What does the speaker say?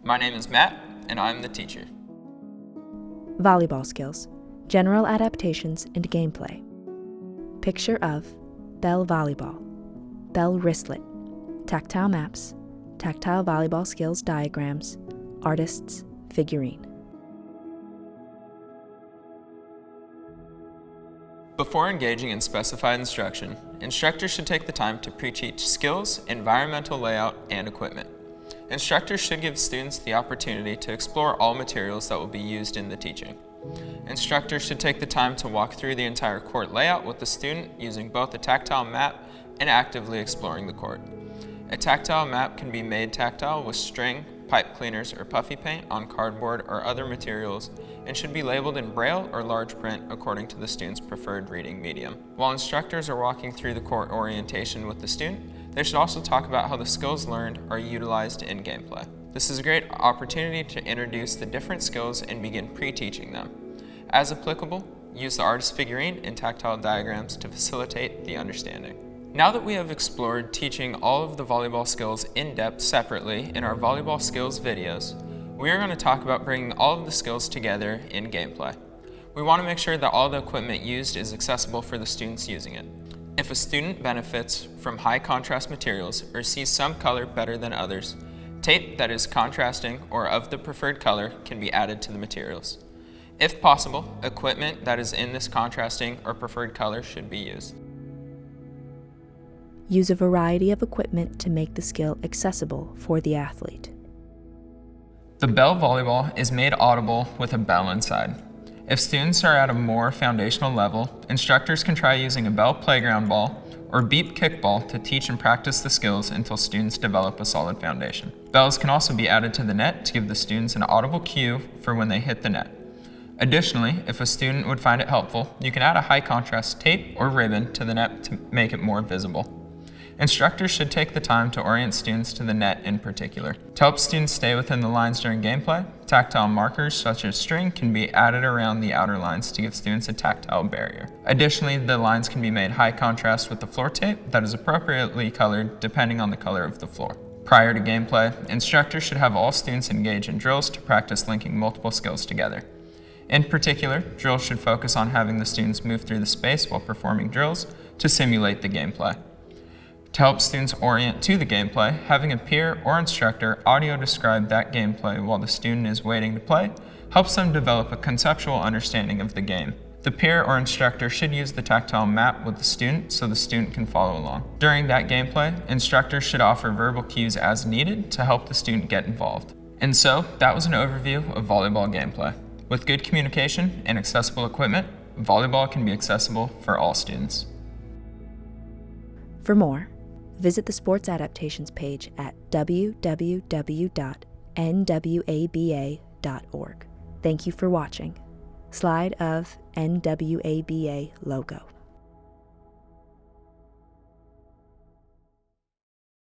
My name is Matt, and I'm the teacher. Volleyball skills, general adaptations, and gameplay. Picture of bell volleyball, bell wristlet, tactile maps, tactile volleyball skills diagrams, artist's figurine. Before engaging in specified instruction, instructors should take the time to pre-teach skills, environmental layout, and equipment. Instructors should give students the opportunity to explore all materials that will be used in the teaching. Instructors should take the time to walk through the entire court layout with the student using both a tactile map and actively exploring the court. A tactile map can be made tactile with string, pipe cleaners, or puffy paint on cardboard or other materials and should be labeled in braille or large print according to the student's preferred reading medium. While instructors are walking through the court orientation with the student, they should also talk about how the skills learned are utilized in gameplay. This is a great opportunity to introduce the different skills and begin pre-teaching them. As applicable, use the artist's figurine and tactile diagrams to facilitate the understanding. Now that we have explored teaching all of the volleyball skills in depth separately in our volleyball skills videos, we are going to talk about bringing all of the skills together in gameplay. We want to make sure that all the equipment used is accessible for the students using it. If a student benefits from high contrast materials or sees some color better than others, tape that is contrasting or of the preferred color can be added to the materials. If possible, equipment that is in this contrasting or preferred color should be used. Use a variety of equipment to make the skill accessible for the athlete. The bell volleyball is made audible with a bell inside. If students are at a more foundational level, instructors can try using a bell playground ball or beep kickball to teach and practice the skills until students develop a solid foundation. Bells can also be added to the net to give the students an audible cue for when they hit the net. Additionally, if a student would find it helpful, you can add a high contrast tape or ribbon to the net to make it more visible. Instructors should take the time to orient students to the net in particular. To help students stay within the lines during gameplay, tactile markers such as string can be added around the outer lines to give students a tactile barrier. Additionally, the lines can be made high contrast with the floor tape that is appropriately colored depending on the color of the floor. Prior to gameplay, instructors should have all students engage in drills to practice linking multiple skills together. In particular, drills should focus on having the students move through the space while performing drills to simulate the gameplay. To help students orient to the gameplay, having a peer or instructor audio describe that gameplay while the student is waiting to play helps them develop a conceptual understanding of the game. The peer or instructor should use the tactile map with the student so the student can follow along. During that gameplay, instructors should offer verbal cues as needed to help the student get involved. And so, that was an overview of volleyball gameplay. With good communication and accessible equipment, volleyball can be accessible for all students. For more, visit the Sports Adaptations page at www.nwaba.org. Thank you for watching. Slide of NWABA logo.